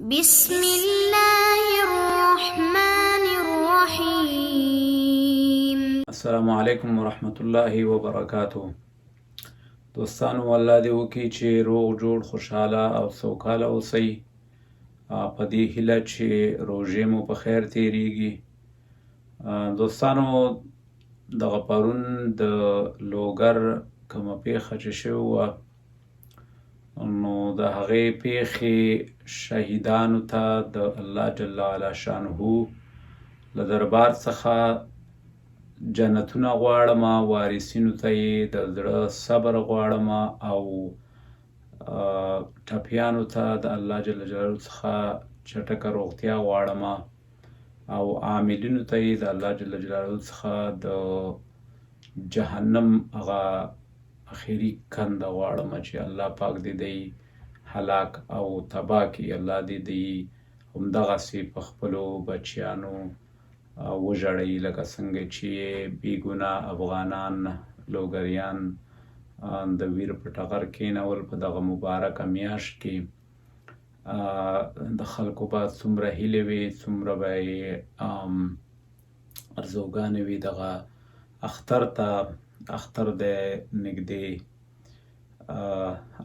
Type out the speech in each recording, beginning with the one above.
بسم الله الرحمن الرحیم. السلام علیکم ورحمت الله وبرکاتو. دوستانو، الله دې وکړي چې روغ جوړ خوشحاله او سوکاله اوسئ. په دې هیله چې روژې مو په خیر تیریږي. دوستانو، دغه پرون د لوګر کومه پیښه چې شوې وه، نو د هغې پیښې شهیدانو ته د الله جل وعلا شانه له دربار څخه جنتونه غواړم، وارثینو ته یې د زړه صبر غواړم او ټپیانو ته د الله جل جلاله څخه چټکه روغتیا غواړم او عاملینو ته یې د الله جل جلاله څخه د جهنم هغه اخري کنده غواړم چې الله پاک دې دی هلاک او تباه کړي. الله دې دی همدغسې په خپلو بچیانو وژړوي، لکه څنګه چې بې ګناه افغانان لوګریان د ویر په ټغر کېنول په دغه مبارکه میاشت کې. د خلکو به څومره هیلې وي، څومره به یې ارزوګانې وي دغه اختر ته. اختر دی نږدې.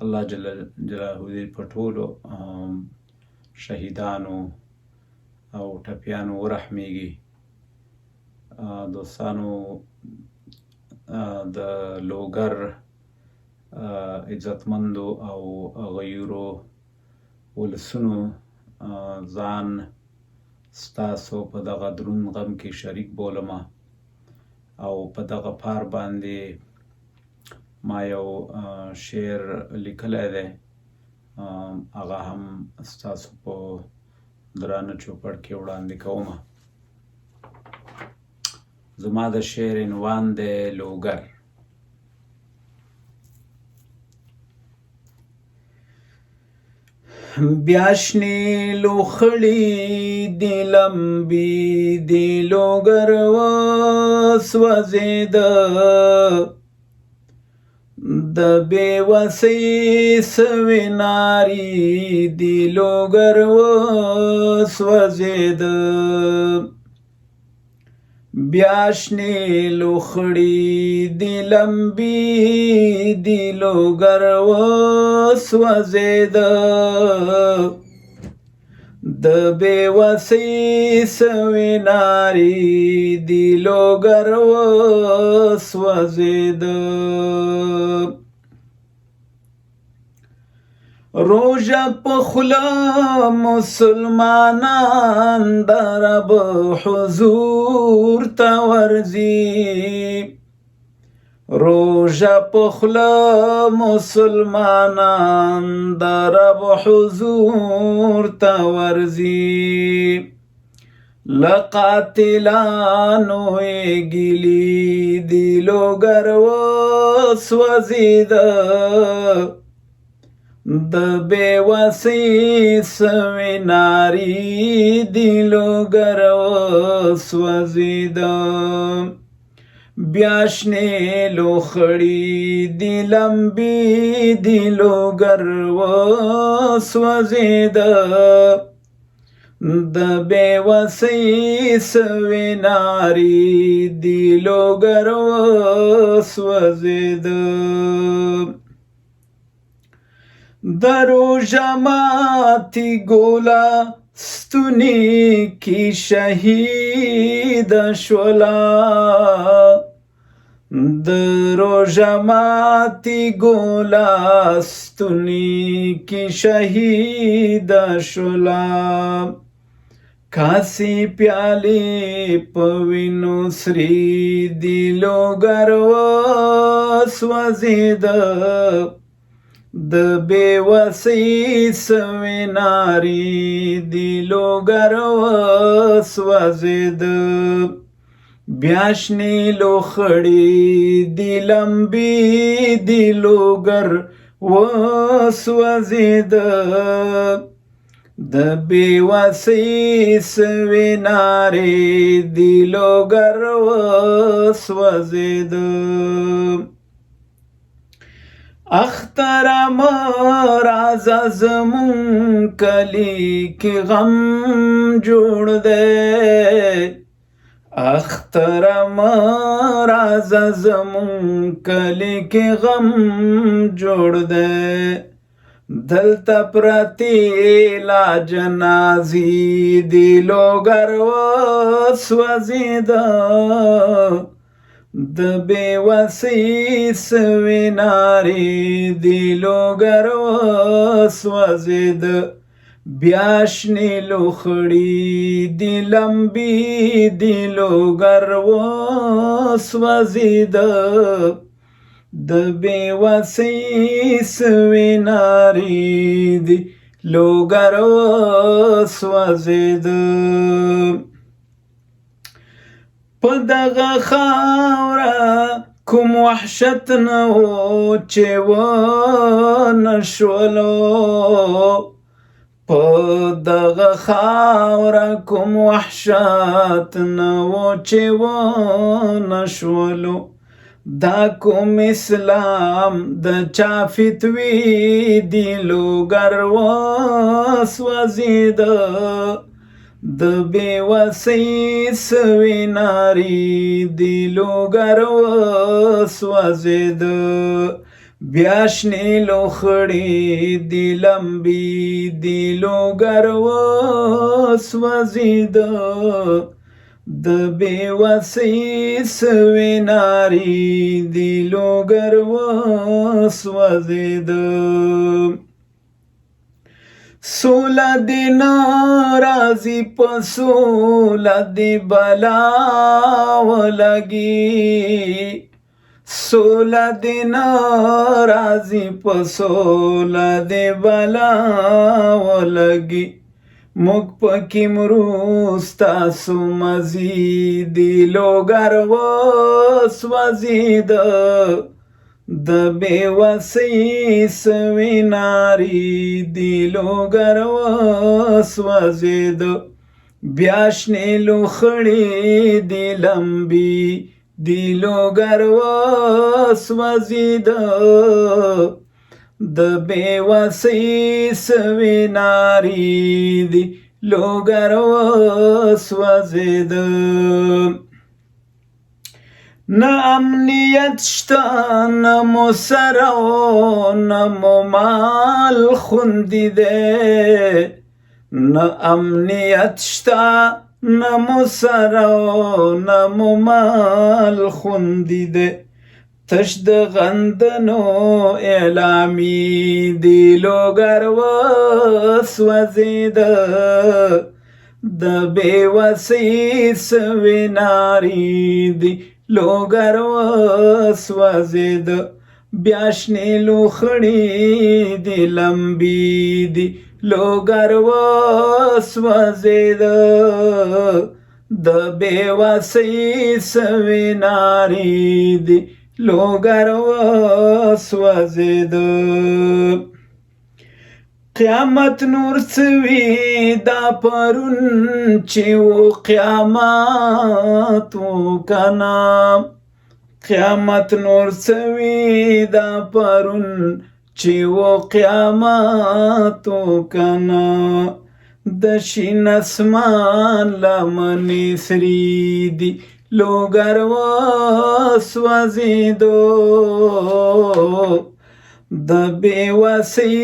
الله جل جلاله دې په ټولو شهیدانو او ټپیانو ورحمیږي. دوستانو، د لوګر عزتمندو او غیورو ولسونو ځان ستاسو په دغه دروند غم کې شریک بولمه او په دغه پار باندې ما یو شعر لیکلی دی، هغه هم ستاسو په درانه چوپړ کې وړاندې کومه. زما د شعر عنوان دی لوګر. بیا شنې لوخړې دې لمبې دې لوګر وسوځېده، د بې وسۍ سوې نارې دې لوګر وسوځېده. بیا شنې لوخړې دې لمبې دې لوګر وسوځېده، د بې وسۍ سوې نارې دې لوګر وسوځېده. روژه په خوله مسلمانان د رب حضور ته ورځي، روژه په خوله مسلمانان د رب حضور ته ورځي. له قاتلانو یې ګیلې دې لوګر وسوځېده، د بې وسۍ سوې نارې دې لوګر وسوځېده. بیا شنې لوخړې دې لمبې دې لوګر وسوځېده، د بې وسۍ سوې نارې دې لوګر وسوځېده. د روژه ماتې ګوله ستوني کې شهیده شوله، د روژه ماتې ګوله ستوني کې شهیده شوله. کاسې پیالې په وینو سرې دې لوګر وسوځېده، د بې وسۍ سوې نارې دې لوګر وسوځېده. بیا شنې لوخړې دې لمبې دې لوګر وسوځېده، د بې وسۍ سوې نارې دې لوګر وسوځېده. اخترم راز زمون کلی کی غم جوړ دی اخترم راز زمون کلی کی غم جوړ دی دلته پرتی لا جنازی دی لوګر وسوځېده د بېوسۍ سوې نارې دی لوګر وسوځېده بیا شنې لوخړې دی لمبې دی لوګر وسوځېده د بېوسۍ سوې نارې دی لوګر وسوځېده په دغه خاوره کوم وحشت نه و چې ونه شولو په دغه خاوره کوم وحشت نه و چې ونه شولو دا کوم اسلام د چا فتوی دی لوګر وسوځېده د بېوسۍ سوې نارې دی لوګر وسوځېده بیا شنې لوخړې دی لمبې دی لوګر وسوځېده د بېوسۍ سوې نارې دی لوګر وسوځېده سوله دې نه راځي په سوله دې بلا ولګي سوله دې نه راځي په سوله دې بلا ولګي موږ پکې مرو ستاسو مزیدي لوګر وسوځېده د بېوسۍ سوې نارې دی لوګر وسوځېده بیا شنې لوخړې دی لمبې دی لوګر وسوځېده د بېوسۍ سوې نارې دی لوګر وسوځېده نه امنیت شته نه مو سره نه مو مال خوندي دی نه امنیت شته نه مو سره نه مو مال خوندي دی تش د غندنو اعلامي دی لوګر وسوځېده د بېوسۍ سوې نارې دی لوګر وسوځېده بیا شنې لوخړې دی لمبې دی لوګر وسوځېده د بېوسۍ سوې نارې دی لوګر وسوځېده قیامت نور سوي دا پرون چې و قیامت و کنه قیامت نور سوي دا پرون چې و قیامت و کنه د شین اسمان لمنې سرې دي لوګر وسوځېدو د بېوسۍ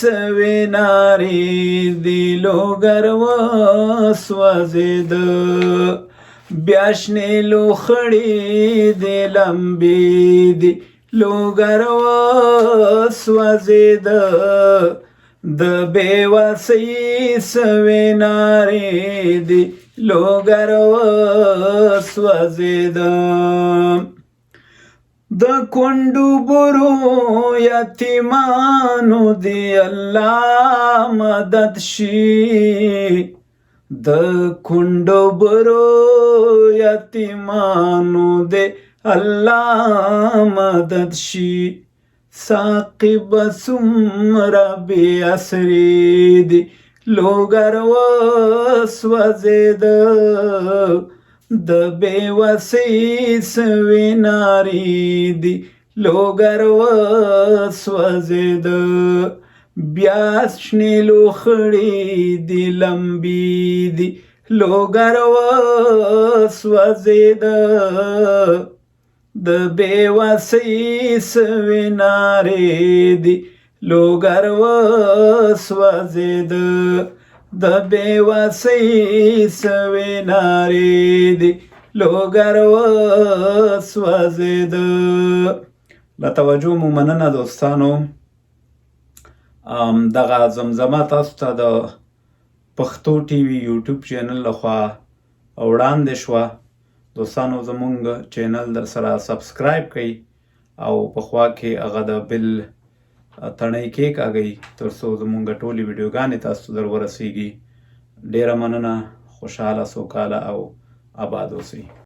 سوې نارې دی لوګر وسوځېده بیا شنې لوخړې دی لمبې دی لوګر وسوځېده د بېوسۍ سوې نارې دی لوګر وسوځېده د کونډو برو یتیمانو دی الله مدد شي د کونډو برو یتیمانو دی الله مدد شي ساقي بسمره بې اسرې دی لوګر وسوځېده د بېوسۍ سوې نارې دی لوګر وسوځېده بیا شنې لوخړې دي لمبې دي لوګر وسوځېده د بېوسۍ سوې نارې دي لوګر وسوځېده د بېوسۍ سوې نارې دي لوګر وسوځېده. له توجه مو مننه دوستانو. دغه زمزمه تاسو ته د پښتو ټي وي یوټیوب چینل لخوا وړاندې شوه. دوستانو زمونږ چینل در سره سبسکرایب کړئ او په خوا کې هغه د بل تڼۍ کېکاږئ تر څو زمونږ ټولې ویډیوګانې تاسو در ورسیږي. ډیره مننه. خوشحاله سوکاله او آباد اوسئ.